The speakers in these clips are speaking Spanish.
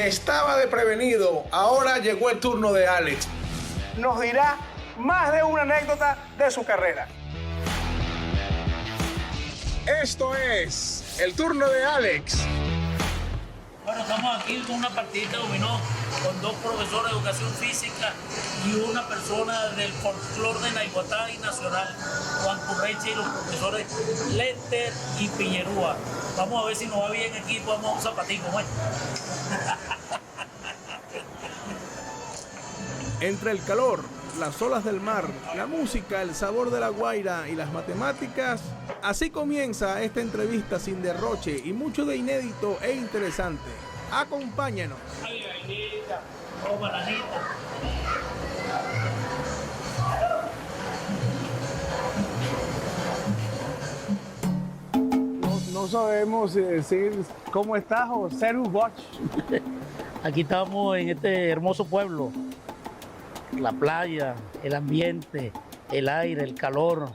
estaba de prevenido. Ahora llegó el turno de Alex. Nos dirá más de una anécdota de su carrera. Esto es el turno de Alex. Bueno, estamos aquí con una partidita de dominó con dos profesores de educación física y una persona del folclore de Naiguatá y Nacional, Juan Curreche, y los profesores Lester y Piñerúa. Vamos a ver si nos va bien aquí, podemos un zapatico, ¿no? Entre el calor, las olas del mar, la música, el sabor de la guaira y las matemáticas, así comienza esta entrevista sin derroche y mucho de inédito e interesante. Acompáñanos. Ay, vainita, oh, bananita. No sabemos decir cómo estás o Serhu Boch. Aquí estamos en este hermoso pueblo. La playa, el ambiente, el aire, el calor,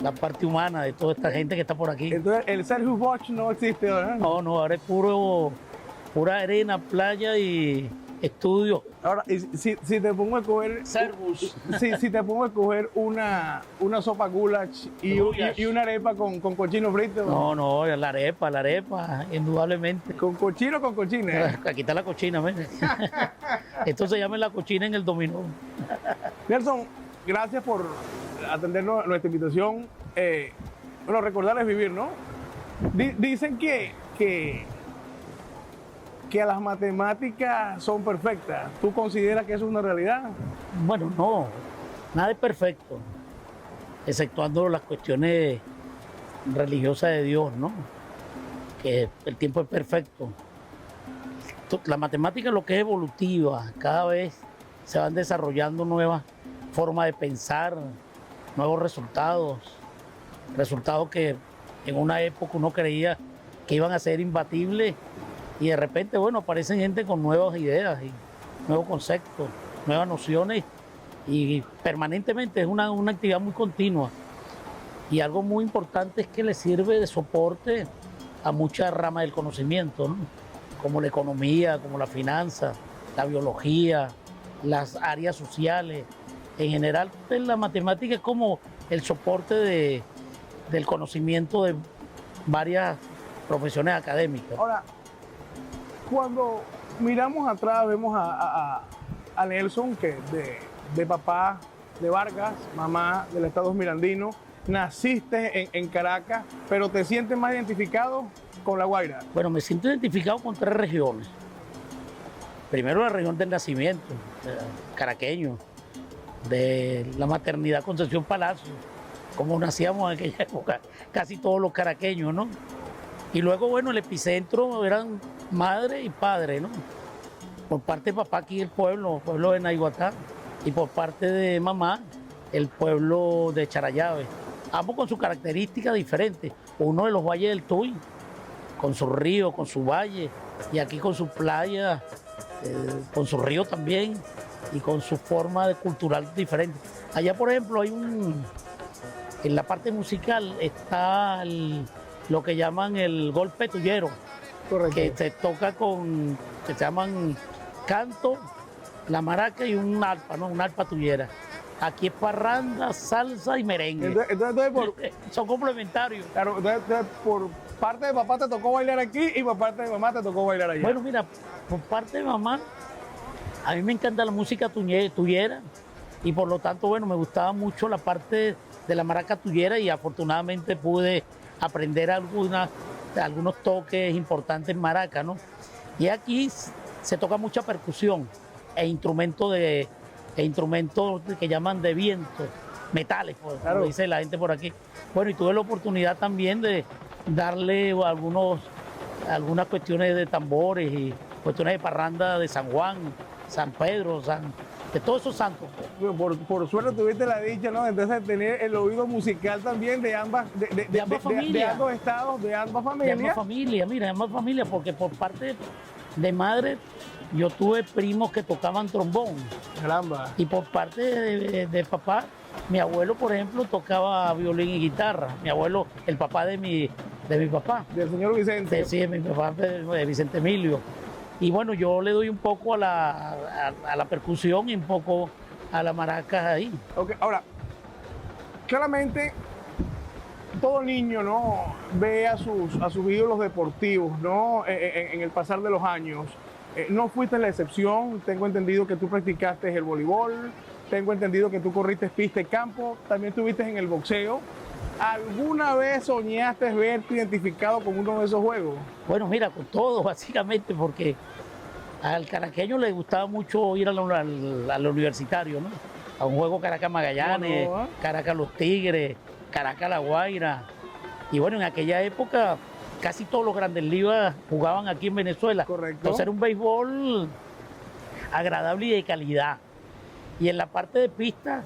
la parte humana de toda esta gente que está por aquí. Entonces, el Serhu Boch no existe, ¿verdad? No, ahora es pura arena, playa y estudio. Ahora, si te pongo a escoger... Servus. Si te pongo a escoger una sopa goulash y una arepa con cochino frito. No, la arepa, indudablemente. ¿Con cochino o con cochina? Aquí está la cochina, ¿ves? Esto se llama la cochina en el dominó. Nelson, gracias por atender nuestra invitación. Bueno, recordar es vivir, ¿no? Dicen que las matemáticas son perfectas. ¿Tú consideras que eso es una realidad? Bueno, no, nada es perfecto, exceptuando las cuestiones religiosas de Dios, ¿no? Que el tiempo es perfecto. La matemática es lo que es evolutiva, cada vez se van desarrollando nuevas formas de pensar, nuevos resultados que en una época uno creía que iban a ser imbatibles y de repente, bueno, aparecen gente con nuevas ideas y nuevos conceptos, nuevas nociones y permanentemente es una actividad muy continua. Y algo muy importante es que le sirve de soporte a muchas ramas del conocimiento, ¿no? Como la economía, como la finanza, la biología, las áreas sociales. En general, la matemática es como el soporte del conocimiento de varias profesiones académicas. Ahora, cuando miramos atrás, vemos a Nelson, que de papá de Vargas, mamá del estado mirandino, naciste en Caracas, pero te sientes más identificado con La Guaira. Bueno, me siento identificado con tres regiones. Primero la región del nacimiento, caraqueño, de la maternidad Concepción Palacio, como nacíamos en aquella época, casi todos los caraqueños, ¿no? Y luego, bueno, el epicentro eran madre y padre, ¿no? Por parte de papá aquí el pueblo de Naiguatá, y por parte de mamá el pueblo de Charallave. Ambos con sus características diferentes. Uno de los valles del Tuy, con su río, con su valle, y aquí con su playa, con su río también, y con su forma de cultural diferente. Allá, por ejemplo, en la parte musical está lo que llaman el golpe tuyero. Correcto. Que se toca que se llaman canto, la maraca y un arpa, ¿no? Una arpa tuyera. Aquí es parranda, salsa y merengue. Entonces son complementarios. Claro, entonces por parte de papá te tocó bailar aquí y por parte de mamá te tocó bailar allá. Bueno, mira, por parte de mamá, a mí me encanta la música tuyera y por lo tanto, bueno, me gustaba mucho la parte de la maraca tuyera y afortunadamente pude aprender algunos toques importantes en maraca, ¿no? Y aquí se toca mucha percusión e instrumentos que llaman de viento, metales, pues, claro, como dice la gente por aquí. Bueno, y tuve la oportunidad también de darle algunas cuestiones de tambores y cuestiones de parranda de San Juan, San Pedro, de todos esos santos. Por suerte tuviste la dicha, ¿no? Entonces tener el oído musical también de ambas familias, de ambos estados, de ambas familias. De ambas familias, mira, de ambas familias, porque por parte de madre yo tuve primos que tocaban trombón. Caramba. Y por parte de papá, mi abuelo, por ejemplo, tocaba violín y guitarra. Mi abuelo, el papá de mi papá. Del señor Vicente. Sí, mi papá de Vicente Emilio. Y bueno, yo le doy un poco a la percusión y un poco a la maraca ahí. Ok, ahora, claramente todo niño, ¿no?, ve a sus ídolos deportivos, ¿no?, en el pasar de los años. No fuiste la excepción. Tengo entendido que tú practicaste el voleibol, tengo entendido que tú corriste pista y campo, también estuviste en el boxeo. ¿Alguna vez soñaste verte identificado con uno de esos juegos? Bueno, mira, con todo, básicamente, porque al caraqueño le gustaba mucho ir al universitario, ¿no? A un juego Caracas-Magallanes, No, no. Caracas-Los Tigres, Caracas-La Guaira. Y bueno, en aquella época casi todos los grandes ligas jugaban aquí en Venezuela. Correcto. Entonces era un béisbol agradable y de calidad. Y en la parte de pista,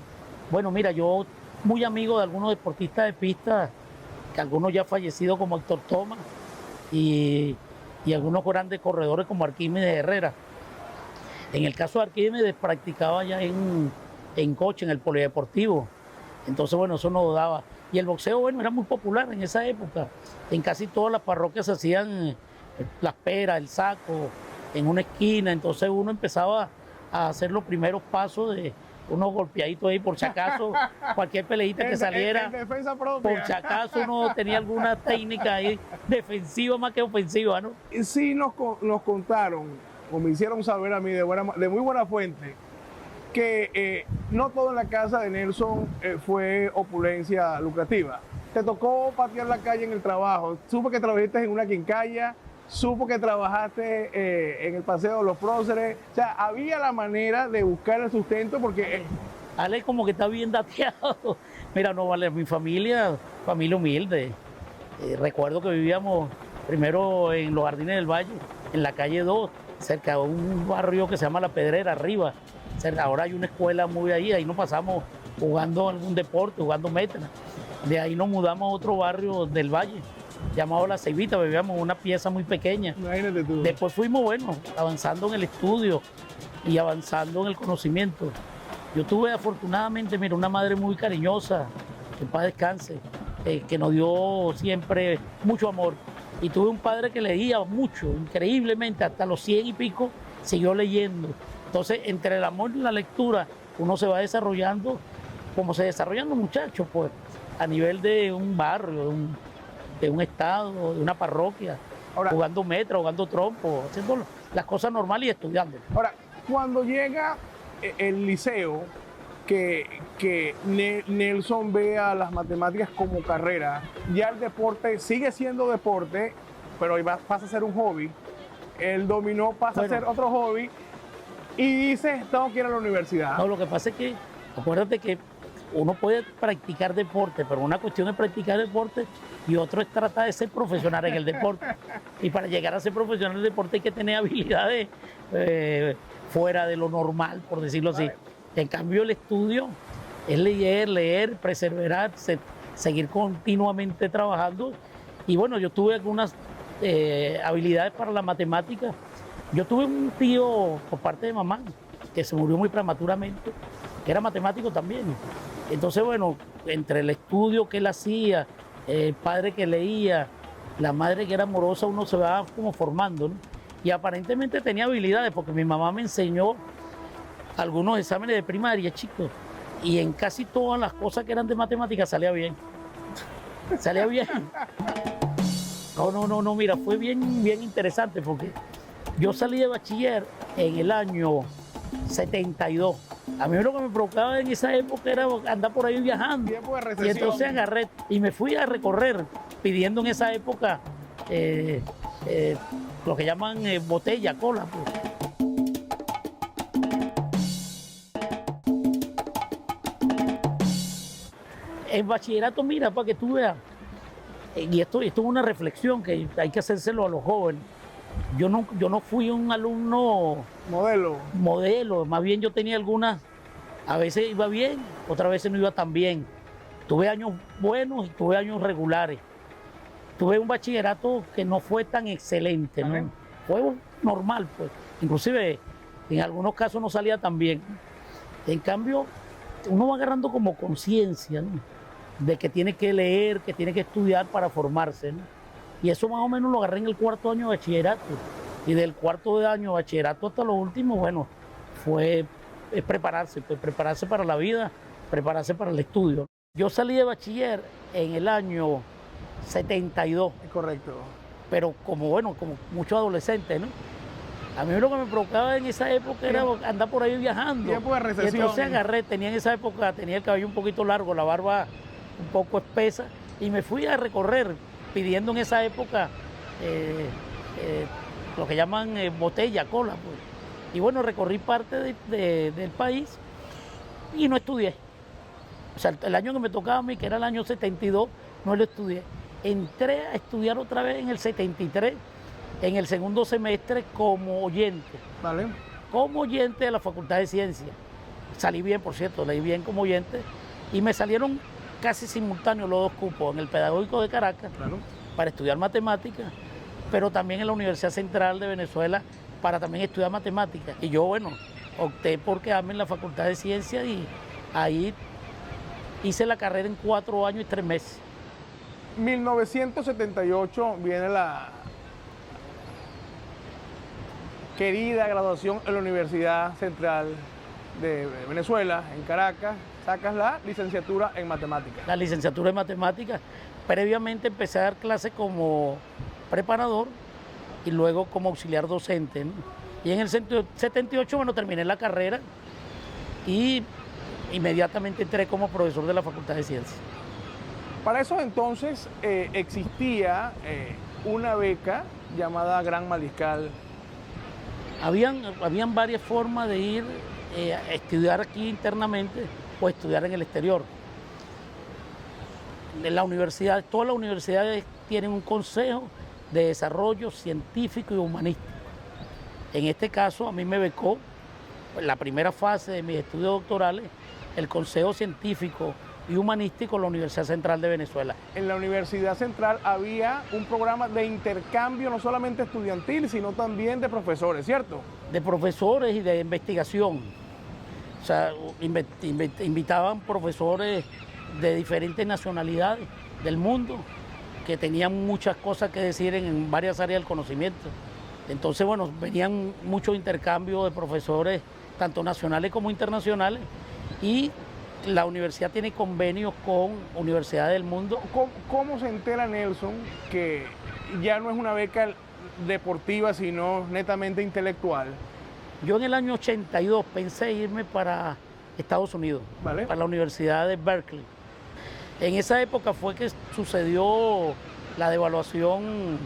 bueno, mira, yo muy amigo de algunos deportistas de pista, que algunos ya fallecidos como Héctor Thomas y algunos grandes corredores como Arquímedes Herrera. En el caso de Arquímedes practicaba ya en coche, en el polideportivo. Entonces, bueno, eso nos daba. Y el boxeo, bueno, era muy popular en esa época. En casi todas las parroquias se hacían las peras, el saco, en una esquina. Entonces uno empezaba a hacer los primeros pasos de unos golpeaditos ahí, por si acaso, cualquier peleita que saliera. En defensa propia. Por si acaso uno tenía alguna técnica ahí defensiva más que ofensiva, ¿no? Y sí nos contaron, o me hicieron saber a mí de muy buena fuente, que no todo en la casa de Nelson fue opulencia lucrativa. Te tocó patear la calle en el trabajo. Supo que trabajaste en una quincalla, supo que trabajaste en el Paseo de los Próceres. O sea, había la manera de buscar el sustento porque... Ale como que está bien dateado. Mira, no vale, mi familia humilde. Recuerdo que vivíamos primero en los Jardines del Valle, en la calle 2, cerca de un barrio que se llama La Pedrera, arriba. Ahora hay una escuela muy ahí nos pasamos jugando algún deporte, jugando metra. De ahí nos mudamos a otro barrio del Valle, llamado La Ceibita, vivíamos una pieza muy pequeña. Imagínate tú. Después fuimos, bueno, avanzando en el estudio y avanzando en el conocimiento. Yo tuve afortunadamente, mira, una madre muy cariñosa, que en paz descanse, que nos dio siempre mucho amor. Y tuve un padre que leía mucho, increíblemente, hasta los 100 y pico siguió leyendo. Entonces, entre el amor y la lectura, uno se va desarrollando, como se desarrollan los muchachos, pues, a nivel de un barrio, de un estado, de una parroquia, Ahora, jugando metro, jugando trompo, haciendo las cosas normales y estudiando. Ahora, cuando llega el liceo, que Nelson vea las matemáticas como carrera, ya el deporte sigue siendo deporte, pero hoy pasa a ser un hobby. El dominó pasa a ser otro hobby y dices, tengo que ir a la universidad. No, lo que pasa es que, acuérdate que uno puede practicar deporte, pero una cuestión es practicar deporte y otro es tratar de ser profesional en el deporte. Y para llegar a ser profesional en el deporte hay que tener habilidades fuera de lo normal, por decirlo así. En cambio, el estudio es leer, perseverar, seguir continuamente trabajando. Y bueno, yo tuve algunas habilidades para la matemática. Yo tuve un tío por parte de mamá que se murió muy prematuramente, que era matemático también. Entonces, bueno, entre el estudio que él hacía, el padre que leía, la madre que era amorosa, uno se va como formando, ¿no? Y aparentemente tenía habilidades, porque mi mamá me enseñó algunos exámenes de primaria, chicos, y en casi todas las cosas que eran de matemáticas salía bien. Salía bien. No, mira, fue bien interesante, porque yo salí de bachiller en el año 72. A mí lo que me provocaba en esa época era andar por ahí viajando. Tiempo de recesión. Y entonces agarré y me fui a recorrer pidiendo en esa época lo que llaman botella, cola, pues. En bachillerato, mira, para que tú veas, y esto es una reflexión que hay que hacérselo a los jóvenes. Yo no fui un alumno modelo, más bien yo tenía algunas, a veces iba bien, otras veces no iba tan bien. Tuve años buenos y tuve años regulares. Tuve un bachillerato que no fue tan excelente, ¿no? Fue normal, pues. Inclusive en algunos casos no salía tan bien. En cambio, uno va agarrando como conciencia, ¿no?, de que tiene que leer, que tiene que estudiar para formarse, ¿no? Y eso más o menos lo agarré en el 4º año de bachillerato. Y del cuarto de año, bachillerato hasta lo último, bueno, es prepararse, pues prepararse para la vida, prepararse para el estudio. Yo salí de bachiller en el año 72, Es correcto. pero como muchos adolescentes, ¿no? A mí lo que me provocaba en esa época era andar por ahí viajando. Tiempo de recesión. Y entonces tenía en esa época, tenía el cabello un poquito largo, la barba un poco espesa, y me fui a recorrer pidiendo en esa época lo que llaman botella, cola, pues. Y bueno, recorrí parte del país y no estudié. O sea, el año que me tocaba a mí, que era el año 72, no lo estudié. Entré a estudiar otra vez en el 73, en el segundo semestre como oyente. Vale. Como oyente de la Facultad de Ciencias. Salí bien, por cierto, leí bien como oyente. Y me salieron casi simultáneos los dos cupos, en el Pedagógico de Caracas, Claro. para estudiar matemáticas, pero también en la Universidad Central de Venezuela para también estudiar matemáticas. Y yo, bueno, opté por quedarme en la Facultad de Ciencias y ahí hice la carrera en 4 años y 3 meses. 1978 viene la querida graduación en la Universidad Central de Venezuela, en Caracas. Sacas la licenciatura en matemáticas. La licenciatura en matemáticas. Previamente empecé a dar clases como preparador y luego como auxiliar docente, ¿no? Y en el 78, bueno, terminé la carrera y inmediatamente entré como profesor de la Facultad de Ciencias. Para esos entonces existía una beca llamada Gran Mariscal. Habían varias formas de ir a estudiar aquí internamente o estudiar en el exterior. En la universidad, todas las universidades tienen un consejo de desarrollo científico y humanístico. En este caso, a mí me becó, en la primera fase de mis estudios doctorales, el Consejo Científico y Humanístico de la Universidad Central de Venezuela. En la Universidad Central había un programa de intercambio no solamente estudiantil, sino también de profesores, ¿cierto? De profesores y de investigación. O sea, invitaban profesores de diferentes nacionalidades del mundo que tenían muchas cosas que decir en varias áreas del conocimiento. Entonces, bueno, venían muchos intercambios de profesores, tanto nacionales como internacionales, y la universidad tiene convenios con universidades del mundo. ¿Cómo se entera Nelson que ya no es una beca deportiva, sino netamente intelectual? Yo en el año 82 pensé irme para Estados Unidos, ¿Vale? para la Universidad de Berkeley. En esa época fue que sucedió la devaluación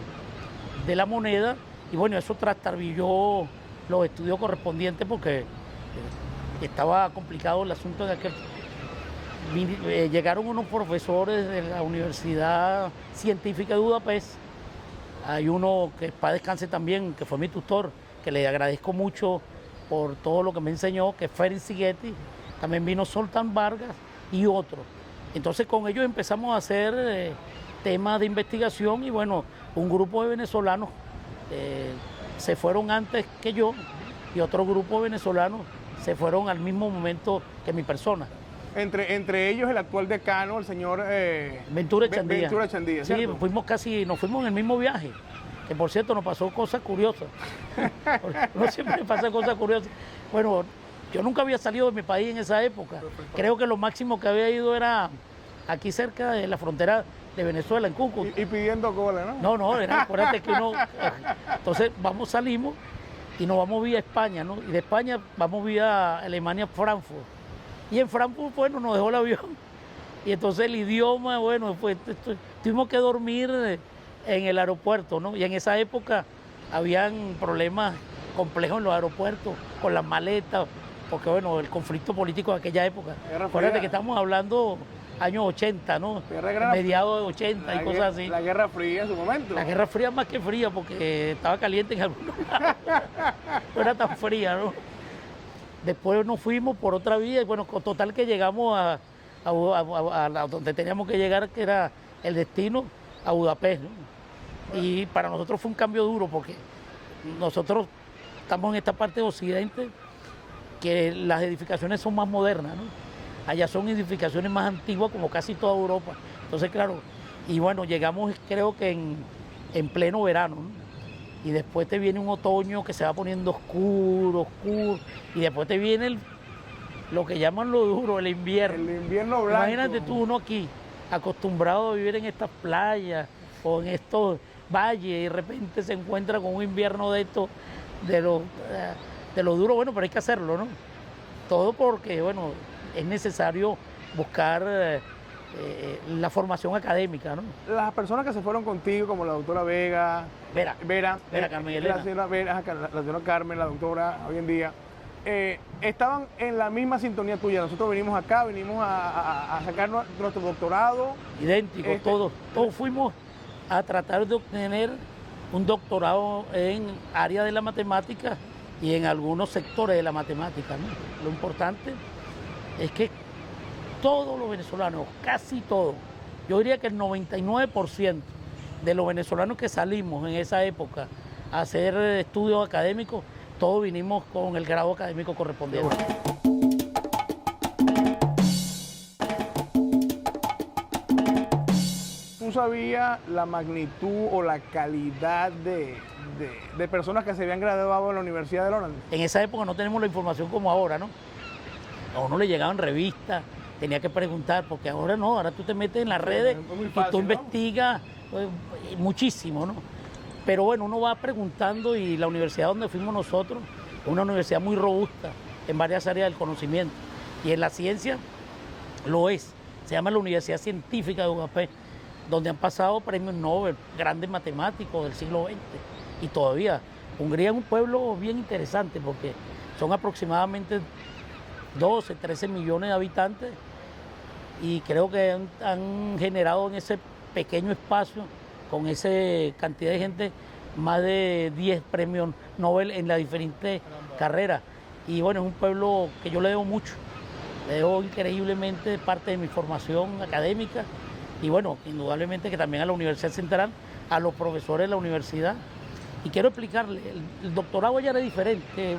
de la moneda y bueno, eso trastabilló los estudios correspondientes porque estaba complicado el asunto de aquel. Llegaron unos profesores de la Universidad Científica de Budapest. Hay uno que para descanse también, que fue mi tutor, que le agradezco mucho por todo lo que me enseñó, que es Ferenc Sigeti. También vino Zoltán Vargas y otros. Entonces con ellos empezamos a hacer temas de investigación y bueno, un grupo de venezolanos se fueron antes que yo y otro grupo de venezolanos se fueron al mismo momento que mi persona. Entre ellos el actual decano, el señor Ventura Echandía. Ventura Echandía, sí, ¿cierto? nos fuimos en el mismo viaje, que por cierto nos pasó cosas curiosas. No siempre pasa cosas curiosas. Bueno, yo nunca había salido de mi país en esa época. Creo que lo máximo que había ido era aquí cerca de la frontera de Venezuela, en Cúcuta. Y pidiendo cola, ¿no? No, acuérdate que uno... Entonces salimos y nos vamos vía España, ¿no? Y de España vamos vía Alemania, Frankfurt. Y en Frankfurt, bueno, nos dejó el avión. Y entonces el idioma, bueno, pues tuvimos que dormir en el aeropuerto, ¿no? Y en esa época habían problemas complejos en los aeropuertos, con las maletas, porque bueno, el conflicto político de aquella época. Acuérdate que estamos hablando años 80, ¿no? Mediados de 80 y cosas así. La Guerra Fría en su momento. La Guerra Fría más que fría, porque estaba caliente en algunos lados. No era tan fría, ¿no? Después nos fuimos por otra vía y bueno, con total que llegamos a donde teníamos que llegar, que era el destino, a Budapest, ¿no? Y para nosotros fue un cambio duro porque nosotros estamos en esta parte de Occidente que las edificaciones son más modernas, ¿no? Allá son edificaciones más antiguas como casi toda Europa. Entonces, claro, y bueno, llegamos creo que en pleno verano, ¿no? y después te viene un otoño que se va poniendo oscuro, oscuro, y después te viene lo que llaman lo duro, el invierno. El invierno blanco. Imagínate tú, uno aquí, acostumbrado a vivir en estas playas o en estos valles, y de repente se encuentra con un invierno de esto, de lo duro, bueno, pero hay que hacerlo, ¿no? Todo porque, bueno, es necesario buscar la formación académica, ¿no? Las personas que se fueron contigo, como la doctora Vera, Carmen Elena. la señora Vera, la señora Carmen, la doctora, hoy en día, estaban en la misma sintonía tuya. Nosotros venimos acá, venimos a sacar nuestro doctorado. Idéntico, todos fuimos a tratar de obtener un doctorado en área de la matemática y en algunos sectores de la matemática, ¿no? Lo importante es que todos los venezolanos, casi todos, yo diría que el 99% de los venezolanos que salimos en esa época a hacer estudios académicos, todos vinimos con el grado académico correspondiente. ¿Tú sabías la magnitud o la calidad de personas que se habían graduado en la Universidad de Lawrence? En esa época no tenemos la información como ahora, ¿no? A uno le llegaban revistas, tenía que preguntar, porque ahora no, ahora tú te metes en las redes fácil, y tú ¿no? investigas muchísimo, ¿no? Pero bueno, uno va preguntando, y la universidad donde fuimos nosotros es una universidad muy robusta en varias áreas del conocimiento, y en la ciencia lo es. Se llama la Universidad Científica de UAP, donde han pasado premios Nobel, grandes matemáticos del siglo XX, y todavía. Hungría es un pueblo bien interesante porque son aproximadamente 12, 13 millones de habitantes, y creo que han generado en ese pequeño espacio, con esa cantidad de gente, más de 10 premios Nobel en las diferentes carreras. Y bueno, es un pueblo que yo le debo mucho, le debo increíblemente parte de mi formación académica, y bueno, indudablemente que también a la Universidad Central, a los profesores de la universidad. Y quiero explicarle, el doctorado ya era diferente,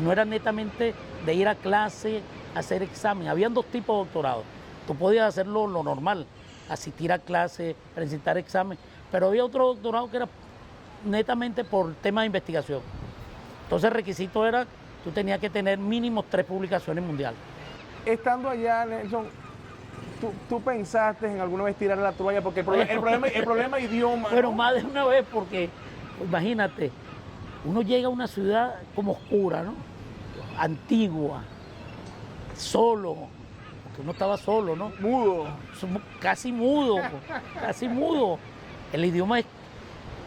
no era netamente de ir a clase, hacer examen. Habían dos tipos de doctorados. Tú podías hacerlo lo normal, asistir a clase, presentar examen, pero había otro doctorado que era netamente por tema de investigación. Entonces el requisito era, tú tenías que tener mínimo 3 publicaciones mundiales. Estando allá, Nelson, ¿tú pensaste en alguna vez tirar la toalla? Porque el problema es idioma, Pero ¿no? más de una vez, porque imagínate, uno llega a una ciudad como oscura, ¿no? Antigua, solo, porque uno estaba solo, ¿no? Mudo. Casi mudo, casi mudo. El idioma es...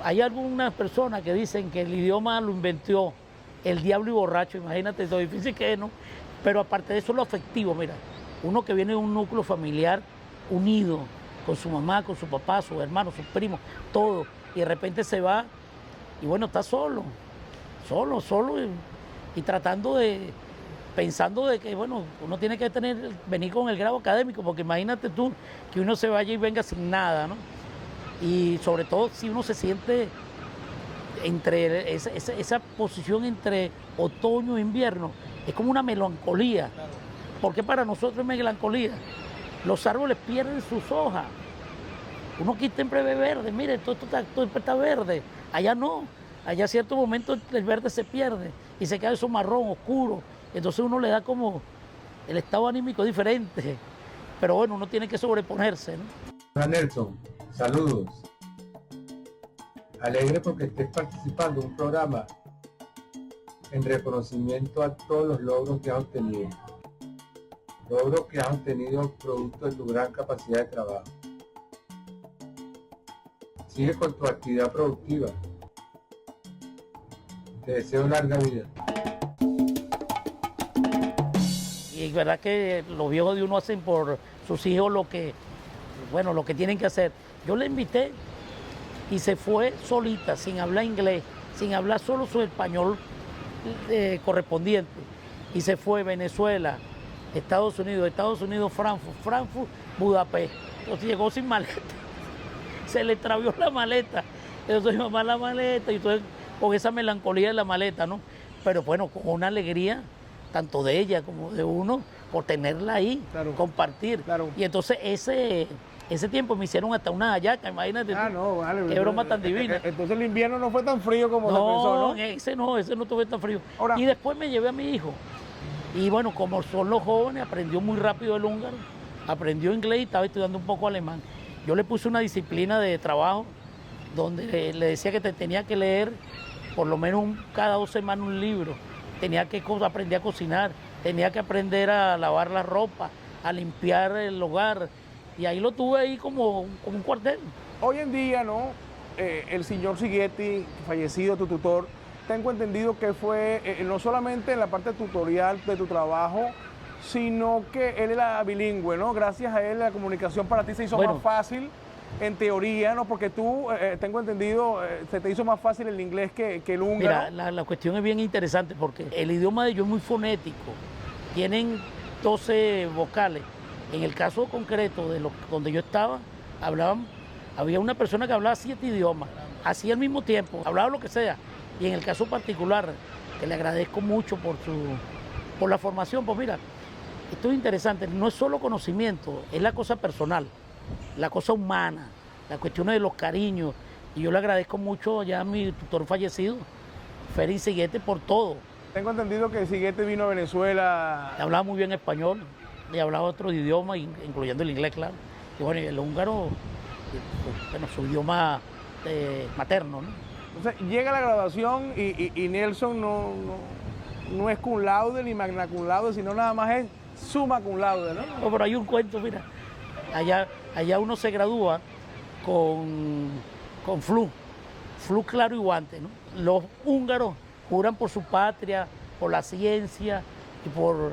Hay algunas personas que dicen que el idioma lo inventó el diablo y borracho, imagínate lo difícil que es, ¿no? Pero aparte de eso, lo afectivo, mira, uno que viene de un núcleo familiar unido, con su mamá, con su papá, sus hermanos, sus primos, todo, y de repente se va, y bueno, está solo, y tratando de, pensando de que, bueno, uno tiene que venir con el grado académico, porque imagínate tú que uno se vaya y venga sin nada, ¿no? Y sobre todo si uno se siente entre esa posición entre otoño e invierno, es como una melancolía. Porque para nosotros es melancolía. Los árboles pierden sus hojas. Uno aquí siempre ve verde, mire, todo está verde. Allá no, allá a cierto momento el verde se pierde y se queda eso marrón, oscuro. Entonces uno le da como el estado anímico diferente. Pero bueno, uno tiene que sobreponerse, ¿no? Hola Nelson, saludos. Alegre porque estés participando en un programa en reconocimiento a todos los logros que has obtenido. Logros que has obtenido producto de tu gran capacidad de trabajo. Sigue con tu actividad productiva. Te deseo larga vida. Y es verdad que los viejos de uno hacen por sus hijos lo que tienen que hacer. Yo le invité y se fue solita, sin hablar inglés, sin hablar solo su español correspondiente. Y se fue Venezuela, Estados Unidos, Frankfurt, Budapest. Entonces llegó sin maleta. Se le extravió la maleta. Entonces mi mamá la maleta, y entonces con esa melancolía de la maleta, ¿no? Pero bueno, con una alegría, tanto de ella como de uno, por tenerla ahí, Claro. compartir. Claro. Y entonces Ese tiempo me hicieron hasta una hallaca, imagínate tú. No, vale. Qué broma tan divina. Entonces el invierno no fue tan frío como se pensó, ¿no? Ese no tuve tan frío. Ahora, y después me llevé a mi hijo. Y bueno, como son los jóvenes, aprendió muy rápido el húngaro, aprendió inglés y estaba estudiando un poco alemán. Yo le puse una disciplina de trabajo donde le decía que te tenía que leer por lo menos cada 2 semanas un libro. Tenía que aprender a cocinar, tenía que aprender a lavar la ropa, a limpiar el hogar. Y ahí lo tuve ahí como un cuartel. Hoy en día, ¿no? El señor Sigeti, fallecido, tu tutor, tengo entendido que fue no solamente en la parte tutorial de tu trabajo, sino que él era bilingüe, ¿no? Gracias a él la comunicación para ti se hizo más fácil, en teoría, ¿no? Porque tú, tengo entendido, se te hizo más fácil el inglés que el húngaro. Mira, la cuestión es bien interesante porque el idioma de ellos es muy fonético. Tienen 12 vocales. En el caso concreto de donde yo estaba, había una persona que hablaba 7 idiomas, así al mismo tiempo, hablaba lo que sea. Y en el caso particular, que le agradezco mucho por la formación, pues mira, esto es interesante, no es solo conocimiento, es la cosa personal, la cosa humana, la cuestión de los cariños. Y yo le agradezco mucho ya a mi tutor fallecido, Feri Sigeti, por todo. Tengo entendido que Sigeti vino a Venezuela. Hablaba muy bien español y hablaba otros idiomas, incluyendo el inglés, claro. Y bueno, y el húngaro, bueno, su idioma materno, ¿no? Entonces llega la graduación y Nelson no es cum laude ni magna cum laude, sino nada más es summa cum laude, ¿no? No, pero hay un cuento, mira, allá uno se gradúa con flu claro y guante, ¿no? Los húngaros juran por su patria, por la ciencia y por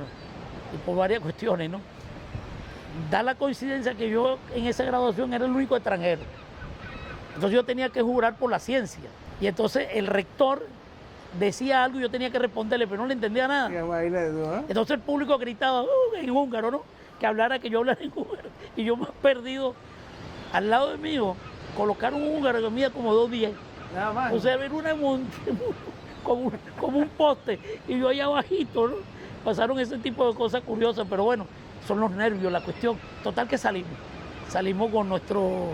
varias cuestiones, ¿no? Da la coincidencia que yo en esa graduación era el único extranjero. Entonces yo tenía que jurar por la ciencia. Y entonces el rector decía algo y yo tenía que responderle, pero no le entendía nada. Entonces el público gritaba en húngaro, ¿no? Que hablara, que yo hablara en húngaro. Y yo más perdido, al lado de mí, colocaron un húngaro que medía como 2'10". Nada más. O sea, era como un poste. Y yo allá abajito, ¿no? Pasaron ese tipo de cosas curiosas, pero bueno, son los nervios, la cuestión. Total que salimos con nuestro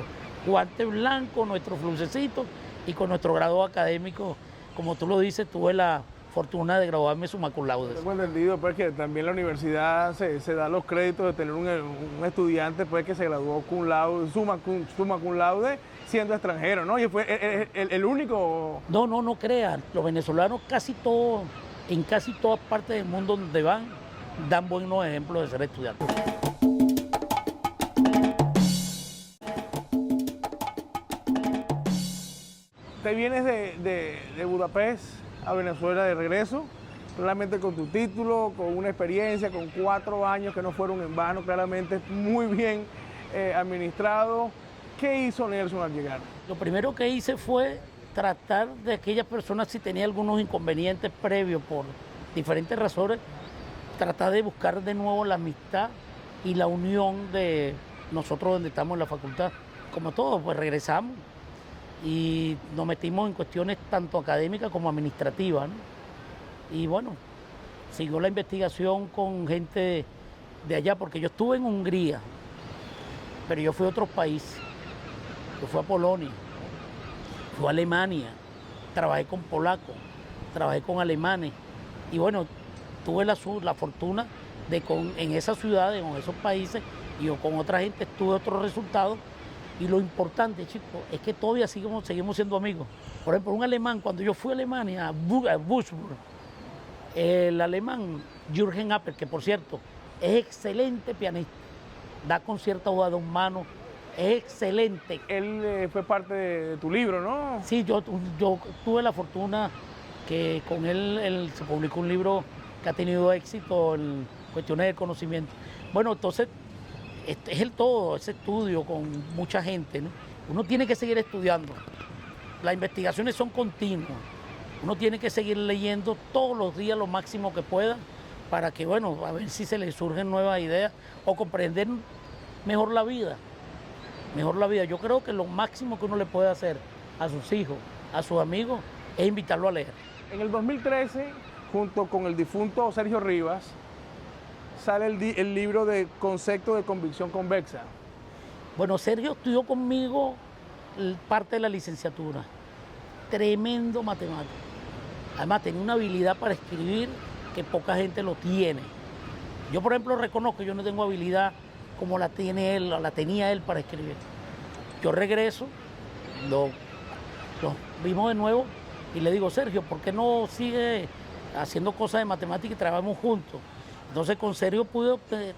guante blanco, nuestro flucecito y con nuestro grado académico. Como tú lo dices, tuve la fortuna de graduarme summa cum laude. Tengo entendido pues, que también la universidad se da los créditos de tener un estudiante pues, que se graduó cum laude, summa cum laude, siendo extranjero, ¿no? Y fue el único... No crean, los venezolanos en casi todas partes del mundo donde van, dan buenos ejemplos de ser estudiantes. Te vienes de Budapest a Venezuela de regreso, claramente con tu título, con una experiencia, con 4 años que no fueron en vano, claramente muy bien administrado. ¿Qué hizo Nelson al llegar? Lo primero que hice fue tratar de aquellas personas, si tenía algunos inconvenientes previos por diferentes razones, tratar de buscar de nuevo la amistad y la unión de nosotros donde estamos en la facultad. Como todos, pues regresamos y nos metimos en cuestiones tanto académicas como administrativas, ¿no? Y bueno, siguió la investigación con gente de allá, porque yo estuve en Hungría, pero yo fui a otros países. Yo fui a Polonia, fui a Alemania, trabajé con polacos, trabajé con alemanes y bueno, tuve la fortuna de en esas ciudades, en esos países y yo con otra gente tuve otros resultados. Y lo importante, chicos, es que todavía seguimos siendo amigos. Por ejemplo, un alemán, cuando yo fui a Alemania, a Würzburg, el alemán Jürgen Apel, que por cierto es excelente pianista, da conciertos a 2 manos, es excelente. Él fue parte de tu libro, ¿no? Sí, yo tuve la fortuna que con él se publicó un libro que ha tenido éxito en cuestiones de conocimiento. Bueno, entonces, es el todo, ese estudio con mucha gente, ¿no? Uno tiene que seguir estudiando. Las investigaciones son continuas. Uno tiene que seguir leyendo todos los días lo máximo que pueda para que, bueno, a ver si se le surgen nuevas ideas o comprender mejor la vida. Yo creo que lo máximo que uno le puede hacer a sus hijos, a sus amigos, es invitarlo a leer. En el 2013, junto con el difunto Sergio Rivas, sale el libro de Concepto de Convicción Convexa. Bueno, Sergio estudió conmigo parte de la licenciatura. Tremendo matemático. Además, tenía una habilidad para escribir que poca gente lo tiene. Yo, por ejemplo, reconozco que yo no tengo habilidad como la tiene él, o la tenía él para escribir. Yo regreso, lo vimos de nuevo y le digo, Sergio, ¿por qué no sigue haciendo cosas de matemática y trabajamos juntos? Entonces con Sergio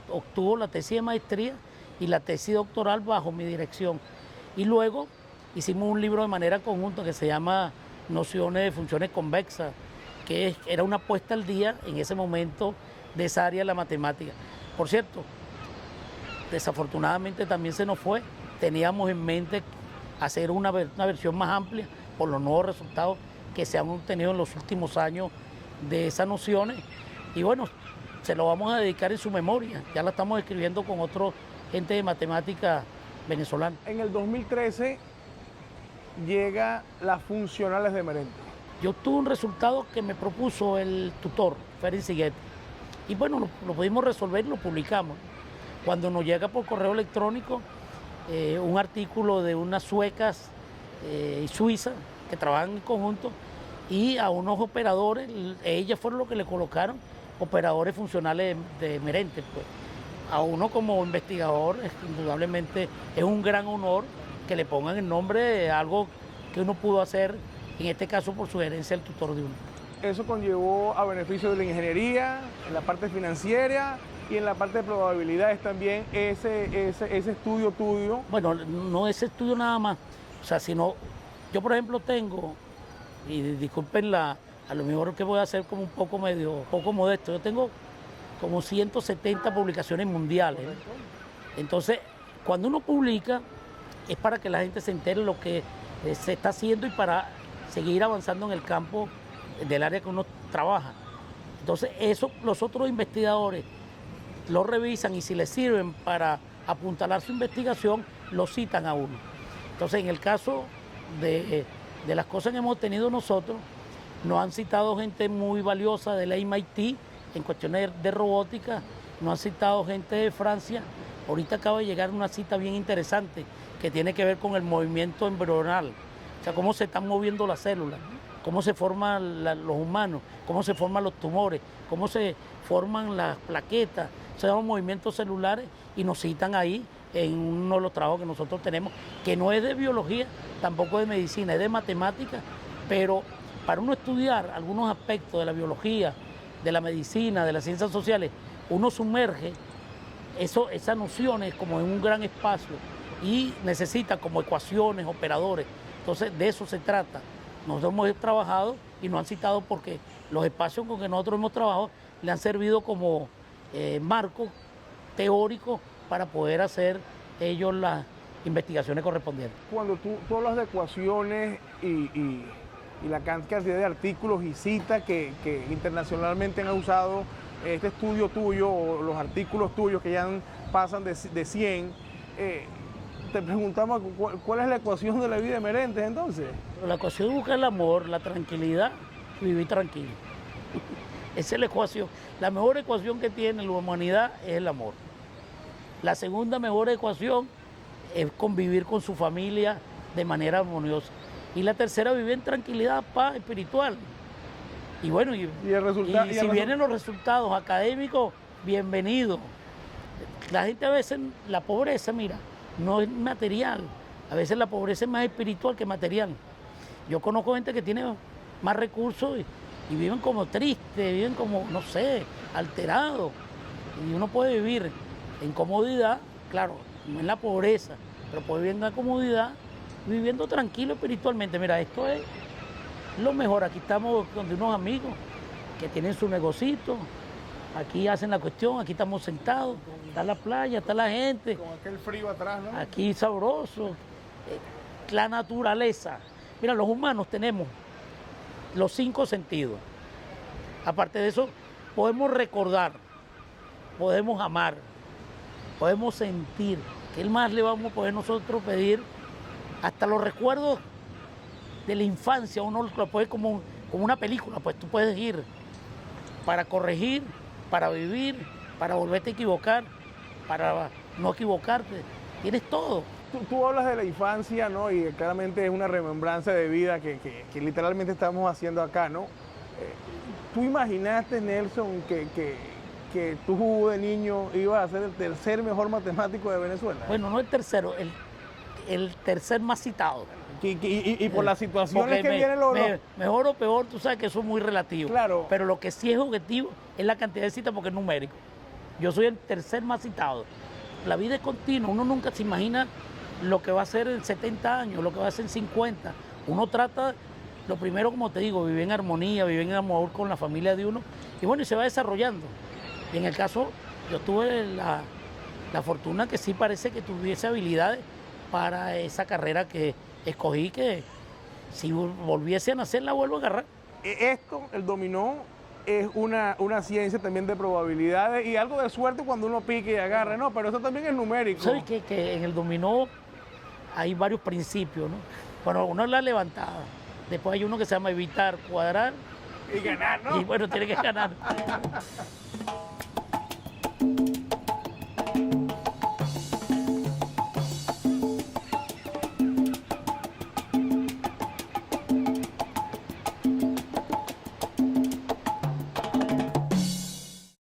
obtuvo la tesis de maestría y la tesis doctoral bajo mi dirección. Y luego hicimos un libro de manera conjunta que se llama Nociones de Funciones Convexas, que era una puesta al día en ese momento de esa área de la matemática. Por cierto, desafortunadamente también se nos fue. Teníamos en mente hacer una versión más amplia por los nuevos resultados que se han obtenido en los últimos años de esas nociones. Y bueno, se lo vamos a dedicar en su memoria. Ya la estamos escribiendo con otra gente de matemática venezolana. En el 2013 llega las funcionales de Merente. Yo tuve un resultado que me propuso el tutor, Ferin Siguete. Y bueno, lo pudimos resolver y lo publicamos. Cuando nos llega por correo electrónico un artículo de unas suecas y suizas que trabajan en conjunto y a unos operadores, ellas fueron los que le colocaron operadores funcionales de Merente. Pues. A uno como investigador, indudablemente es un gran honor que le pongan el nombre de algo que uno pudo hacer, en este caso por sugerencia del tutor de uno. Eso conllevó a beneficio de la ingeniería, en la parte financiera y en la parte de probabilidades también, ese estudio tuyo. Bueno, no ese estudio nada más, o sea, sino, yo por ejemplo tengo, y disculpen a lo mejor que voy a hacer como un poco modesto, yo tengo como 170 publicaciones mundiales. Entonces, cuando uno publica, es para que la gente se entere lo que se está haciendo y para seguir avanzando en el campo del área que uno trabaja. Entonces, eso los otros investigadores lo revisan y si les sirven para apuntalar su investigación, lo citan a uno. Entonces, en el caso de las cosas que hemos tenido nosotros, nos han citado gente muy valiosa de la MIT en cuestiones de robótica, nos han citado gente de Francia. Ahorita acaba de llegar una cita bien interesante que tiene que ver con el movimiento embrional, o sea, cómo se están moviendo las células, cómo se forman los humanos, cómo se forman los tumores, cómo se forman las plaquetas, se llaman movimientos celulares y nos citan ahí en uno de los trabajos que nosotros tenemos, que no es de biología, tampoco de medicina, es de matemática, pero para uno estudiar algunos aspectos de la biología, de la medicina, de las ciencias sociales, uno sumerge esas nociones como en un gran espacio y necesita como ecuaciones, operadores. Entonces de eso se trata. Nosotros hemos trabajado y nos han citado porque los espacios con que nosotros hemos trabajado le han servido como marco teórico para poder hacer ellos las investigaciones correspondientes. Cuando tú hablas de ecuaciones y la cantidad de artículos y citas que internacionalmente han usado este estudio tuyo o los artículos tuyos que ya pasan de 100, te preguntamos cuál es la ecuación de la vida de Merente entonces. La ecuación es buscar el amor, la tranquilidad y vivir tranquilo. Esa es la ecuación. La mejor ecuación que tiene la humanidad es el amor. La segunda mejor ecuación es convivir con su familia de manera armoniosa. Y la tercera, vivir en tranquilidad, paz espiritual. Y bueno, y si vienen los resultados académicos, bienvenido. La gente a veces, la pobreza, mira, no es material. A veces la pobreza es más espiritual que material. Yo conozco gente que tiene más recursos y viven como tristes, viven como, no sé, alterados. Y uno puede vivir en comodidad, claro, no en la pobreza, pero puede vivir en la comodidad, viviendo tranquilo espiritualmente. Mira, esto es lo mejor. Aquí estamos con unos amigos que tienen su negocito, aquí hacen la cuestión, aquí estamos sentados, está la playa, está la gente. Con aquel frío atrás, ¿no? Aquí sabroso. La naturaleza. Mira, los humanos tenemos los 5 sentidos. Aparte de eso, podemos recordar, podemos amar, podemos sentir. ¿Qué más le vamos a poder nosotros pedir? Hasta los recuerdos de la infancia, uno lo puede como una película, pues tú puedes ir para corregir, para vivir, para volverte a equivocar, para no equivocarte. tienes todo. Tú hablas de la infancia, ¿no? Y claramente es una remembranza de vida que literalmente estamos haciendo acá, ¿no? ¿Tú imaginaste, Nelson, que tú de niño ibas a ser el tercer mejor matemático de Venezuela? Bueno, no el tercero, el tercer más citado. Y por las situaciones Porque que vienen los... mejor o peor, tú sabes que eso es muy relativo. Claro. Pero lo que sí es objetivo es la cantidad de citas porque es numérico. Yo soy el tercer más citado. La vida es continua, uno nunca se imagina lo que va a ser en 70 años, lo que va a ser en 50. Uno trata, lo primero, como te digo, vivir en armonía, vivir en amor con la familia de uno. Y bueno, y se va desarrollando. Y en el caso, yo tuve la fortuna que sí parece que tuviese habilidades para esa carrera que escogí, que si volviese a nacer la vuelvo a agarrar. Esto, el dominó, es una ciencia también de probabilidades y algo de suerte cuando uno pique y agarre, ¿no? Pero eso también es numérico. ¿Sabes que en el dominó hay varios principios, ¿no? Bueno, uno es la levantada, después hay uno que se llama evitar, cuadrar Y ganar, ¿no? y bueno, tiene que ganar.